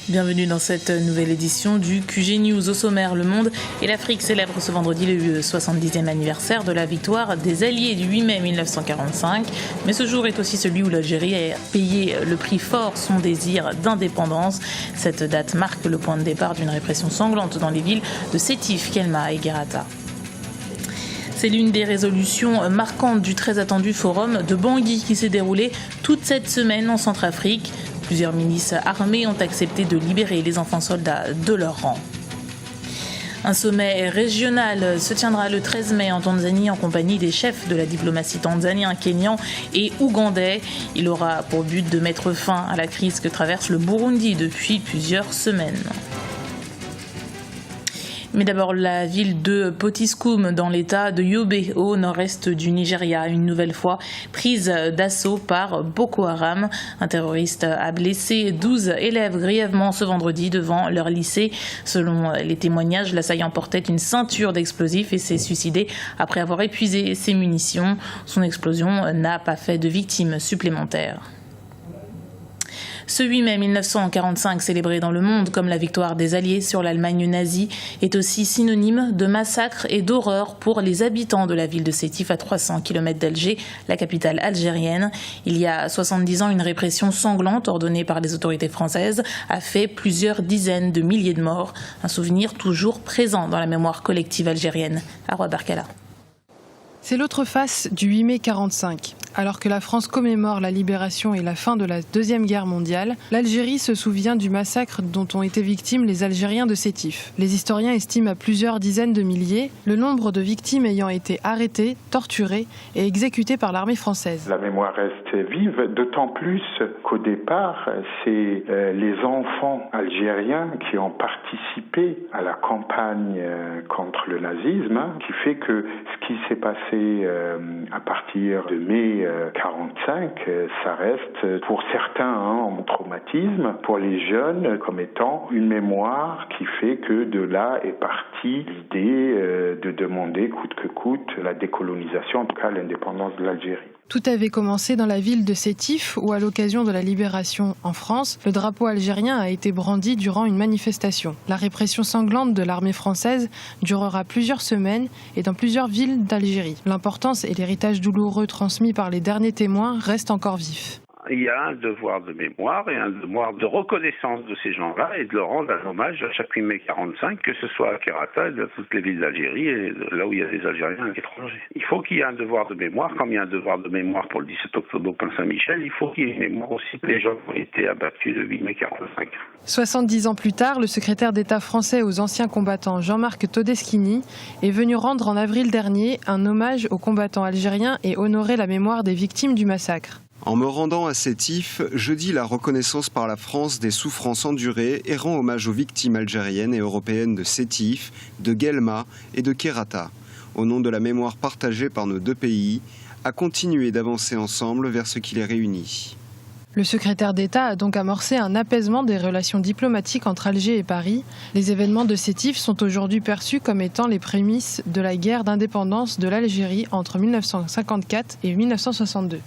Bienvenue dans cette nouvelle édition du QG News. Au sommaire, le monde et l'Afrique célèbrent ce vendredi le 70e anniversaire de la victoire des Alliés du 8 mai 1945. Mais ce jour est aussi celui où l'Algérie a payé le prix fort son désir d'indépendance. Cette date marque le point de départ d'une répression sanglante dans les villes de Sétif, Kelma et Guerrata. C'est l'une des résolutions marquantes du très attendu forum de Bangui qui s'est déroulé toute cette semaine en Centrafrique. Plusieurs milices armées ont accepté de libérer les enfants soldats de leur rang. Un sommet régional se tiendra le 13 mai en Tanzanie en compagnie des chefs de la diplomatie tanzanien, kényan et ougandais. Il aura pour but de mettre fin à la crise que traverse le Burundi depuis plusieurs semaines. Mais d'abord, la ville de Potiskum dans l'état de Yobe au nord-est du Nigeria, une nouvelle fois prise d'assaut par Boko Haram. Un terroriste a blessé 12 élèves grièvement ce vendredi devant leur lycée. Selon les témoignages, l'assaillant portait une ceinture d'explosifs et s'est suicidé après avoir épuisé ses munitions. Son explosion n'a pas fait de victimes supplémentaires. Ce 8 mai 1945, célébré dans le monde comme la victoire des Alliés sur l'Allemagne nazie, est aussi synonyme de massacre et d'horreur pour les habitants de la ville de Sétif, à 300 km d'Alger, la capitale algérienne. Il y a 70 ans, une répression sanglante ordonnée par les autorités françaises a fait plusieurs dizaines de milliers de morts. Un souvenir toujours présent dans la mémoire collective algérienne. Arwa Barkala. C'est l'autre face du 8 mai 1945. Alors que la France commémore la libération et la fin de la Deuxième Guerre mondiale, l'Algérie se souvient du massacre dont ont été victimes les Algériens de Sétif. Les historiens estiment à plusieurs dizaines de milliers le nombre de victimes ayant été arrêtées, torturées et exécutées par l'armée française. La mémoire reste vive, d'autant plus qu'au départ, c'est les enfants algériens qui ont participé à la campagne contre le nazisme, qui fait que ce qui s'est passé à partir de mai 45, ça reste pour certains un traumatisme, pour les jeunes comme étant une mémoire qui fait que de là est partie l'idée de demander coûte que coûte la décolonisation, en tout cas l'indépendance de l'Algérie. Tout avait commencé dans la ville de Sétif où, à l'occasion de la libération en France, le drapeau algérien a été brandi durant une manifestation. La répression sanglante de l'armée française durera plusieurs semaines et dans plusieurs villes d'Algérie. L'importance et l'héritage douloureux transmis par les derniers témoins restent encore vifs. Il y a un devoir de mémoire et un devoir de reconnaissance de ces gens-là et de leur rendre un hommage à chaque 8 mai 45, que ce soit à Guerrata et dans toutes les villes d'Algérie et là où il y a des Algériens étrangers. Il faut qu'il y ait un devoir de mémoire, comme il y a un devoir de mémoire pour le 17 octobre au Camp Saint-Michel, il faut qu'il y ait une mémoire aussi pour les gens qui ont été abattus le 8 mai 45. 70 ans plus tard, le secrétaire d'État français aux anciens combattants Jean-Marc Todeschini est venu rendre en avril dernier un hommage aux combattants algériens et honorer la mémoire des victimes du massacre. En me rendant à Sétif, je dis la reconnaissance par la France des souffrances endurées et rends hommage aux victimes algériennes et européennes de Sétif, de Guelma et de Guerrata, au nom de la mémoire partagée par nos deux pays, à continuer d'avancer ensemble vers ce qui les réunit. Le secrétaire d'État a donc amorcé un apaisement des relations diplomatiques entre Alger et Paris. Les événements de Sétif sont aujourd'hui perçus comme étant les prémices de la guerre d'indépendance de l'Algérie entre 1954 et 1962.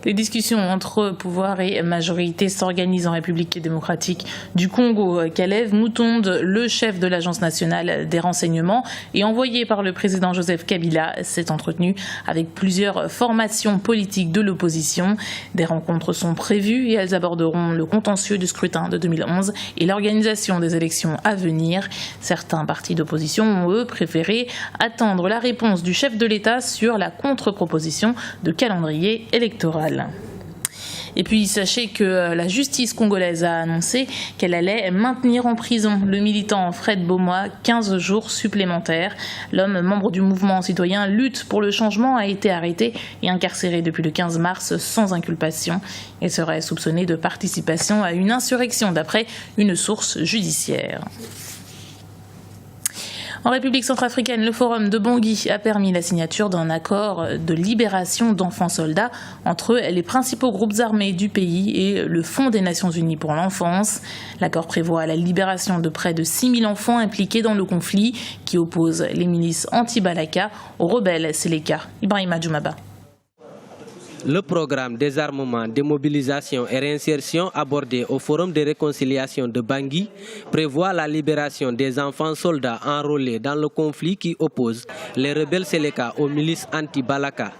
Les discussions entre pouvoir et majorité s'organisent en République démocratique du Congo. Kalev Moutonde, le chef de l'Agence nationale des renseignements et envoyé par le président Joseph Kabila, s'est entretenu avec plusieurs formations politiques de l'opposition. Des rencontres sont prévues et elles aborderont le contentieux du scrutin de 2011 et l'organisation des élections à venir. Certains partis d'opposition ont, eux, préféré attendre la réponse du chef de l'État sur la contre-proposition de calendrier électoral. Et puis sachez que la justice congolaise a annoncé qu'elle allait maintenir en prison le militant Fred Baumois 15 jours supplémentaires. L'homme, membre du mouvement citoyen Lutte pour le changement, a été arrêté et incarcéré depuis le 15 mars sans inculpation. Il serait soupçonné de participation à une insurrection d'après une source judiciaire. En République centrafricaine, le forum de Bangui a permis la signature d'un accord de libération d'enfants soldats entre les principaux groupes armés du pays et le Fonds des Nations Unies pour l'enfance. L'accord prévoit la libération de près de 6 000 enfants impliqués dans le conflit qui oppose les milices anti-Balaka aux rebelles Séléka. Ibrahima Djoumaba. Le programme désarmement, démobilisation et réinsertion abordé au Forum de réconciliation de Bangui prévoit la libération des enfants soldats enrôlés dans le conflit qui oppose les rebelles Séléka aux milices anti-Balaka.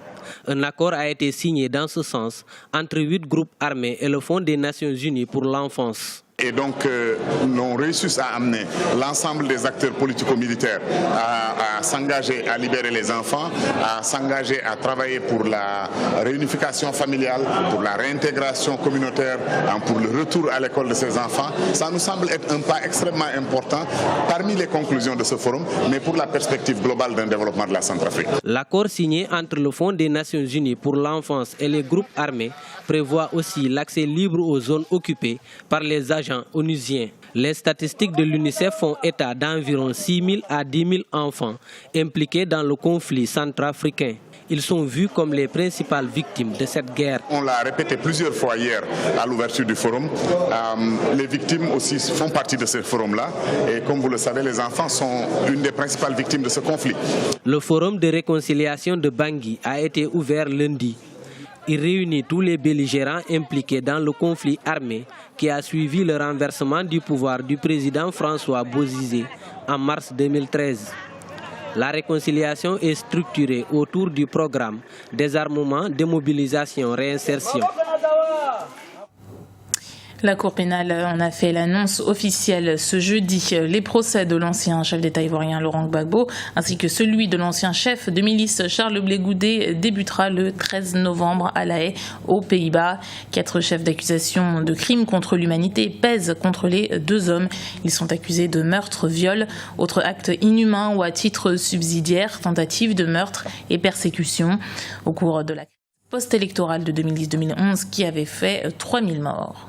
Un accord a été signé dans ce sens entre 8 groupes armés et le Fonds des Nations Unies pour l'enfance. Et donc, nous avons réussi à amener l'ensemble des acteurs politico-militaires à s'engager à libérer les enfants, à s'engager à travailler pour la réunification familiale, pour la réintégration communautaire, pour le retour à l'école de ces enfants. Ça nous semble être un pas extrêmement important parmi les conclusions de ce forum, mais pour la perspective globale d'un développement de la Centrafrique. L'accord signé entre le Fonds des Nations Unies pour l'enfance et les groupes armés prévoit aussi l'accès libre aux zones occupées par les agents onusiens. Les statistiques de l'UNICEF font état d'environ 6 000 à 10 000 enfants impliqués dans le conflit centrafricain. Ils sont vus comme les principales victimes de cette guerre. On l'a répété plusieurs fois hier à l'ouverture du forum. Les victimes aussi font partie de ce forum-là. Et comme vous le savez, les enfants sont une des principales victimes de ce conflit. Le forum de réconciliation de Bangui a été ouvert lundi. Il réunit tous les belligérants impliqués dans le conflit armé qui a suivi le renversement du pouvoir du président François Bozizé en mars 2013. La réconciliation est structurée autour du programme désarmement, démobilisation, réinsertion. La Cour pénale en a fait l'annonce officielle ce jeudi. Les procès de l'ancien chef d'État ivoirien Laurent Gbagbo ainsi que celui de l'ancien chef de milice Charles Blé Goudé débutera le 13 novembre à La Haye, aux Pays-Bas. 4 chefs d'accusation de crimes contre l'humanité pèsent contre les 2 hommes. Ils sont accusés de meurtre, viol, autres actes inhumains ou à titre subsidiaire, tentative de meurtre et persécution au cours de la post-électorale de 2010-2011 qui avait fait 3000 morts.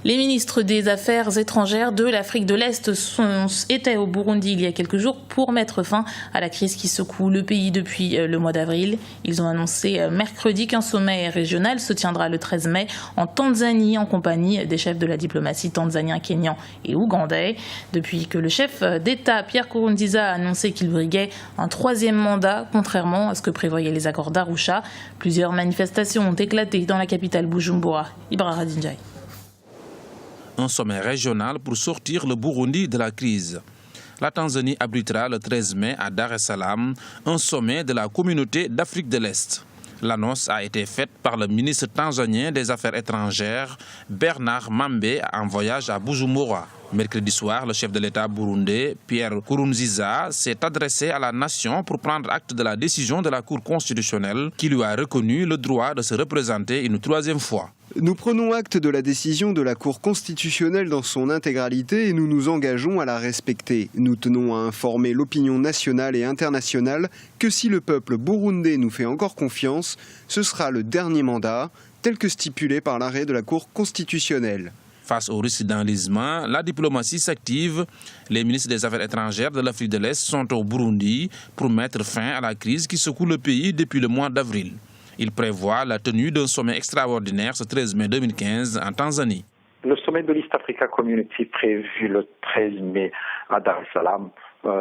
Les ministres des Affaires étrangères de l'Afrique de l'Est étaient au Burundi il y a quelques jours pour mettre fin à la crise qui secoue le pays depuis le mois d'avril. Ils ont annoncé mercredi qu'un sommet régional se tiendra le 13 mai en Tanzanie en compagnie des chefs de la diplomatie tanzanien, kényan et ougandais. Depuis que le chef d'État Pierre Nkurunziza a annoncé qu'il briguait un 3e mandat, contrairement à ce que prévoyaient les accords d'Arusha, plusieurs manifestations ont éclaté dans la capitale Bujumbura. Ibrahima Dinjai. Un sommet régional pour sortir le Burundi de la crise. La Tanzanie abritera le 13 mai à Dar es Salaam un sommet de la communauté d'Afrique de l'Est. L'annonce a été faite par le ministre tanzanien des Affaires étrangères Bernard Mambe en voyage à Bujumbura. Mercredi soir, le chef de l'État burundais, Pierre Nkurunziza, s'est adressé à la nation pour prendre acte de la décision de la Cour constitutionnelle qui lui a reconnu le droit de se représenter une 3e fois. Nous prenons acte de la décision de la Cour constitutionnelle dans son intégralité et nous nous engageons à la respecter. Nous tenons à informer l'opinion nationale et internationale que si le peuple burundais nous fait encore confiance, ce sera le dernier mandat, tel que stipulé par l'arrêt de la Cour constitutionnelle. Face au risque d'enlisement, la diplomatie s'active. Les ministres des Affaires étrangères de l'Afrique de l'Est sont au Burundi pour mettre fin à la crise qui secoue le pays depuis le mois d'avril. Ils prévoient la tenue d'un sommet extraordinaire ce 13 mai 2015 en Tanzanie. Le sommet de l'East Africa Community prévu le 13 mai à Dar es Salaam,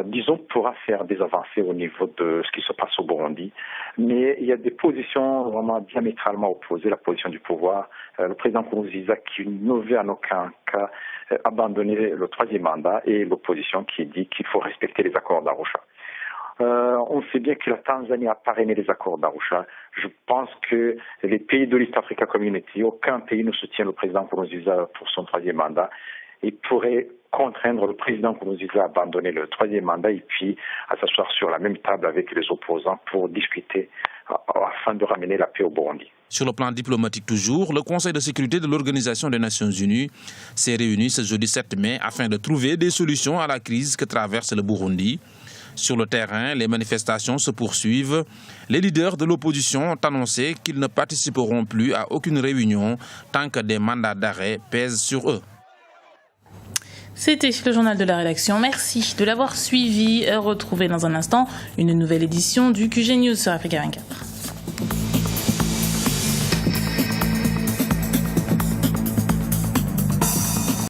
disons, pourra faire des avancées au niveau de ce qui se passe au Burundi. Mais il y a des positions vraiment diamétralement opposées. La position du pouvoir, le président Nkurunziza qui ne veut en aucun cas abandonner le 3e mandat et l'opposition qui dit qu'il faut respecter les accords d'Arusha. On sait bien que la Tanzanie a parrainé les accords d'Arusha. Je pense que les pays de l'East Africa Community, aucun pays ne soutient le président Nkurunziza pour son 3e mandat. Il pourrait contraindre le président Nkurunziza à abandonner le 3e mandat et puis à s'asseoir sur la même table avec les opposants pour discuter afin de ramener la paix au Burundi. Sur le plan diplomatique toujours, le Conseil de sécurité de l'Organisation des Nations Unies s'est réuni ce jeudi 7 mai afin de trouver des solutions à la crise que traverse le Burundi. Sur le terrain, les manifestations se poursuivent. Les leaders de l'opposition ont annoncé qu'ils ne participeront plus à aucune réunion tant que des mandats d'arrêt pèsent sur eux. C'était le journal de la rédaction. Merci de l'avoir suivi. Retrouvez dans un instant une nouvelle édition du QG News sur Africa 24.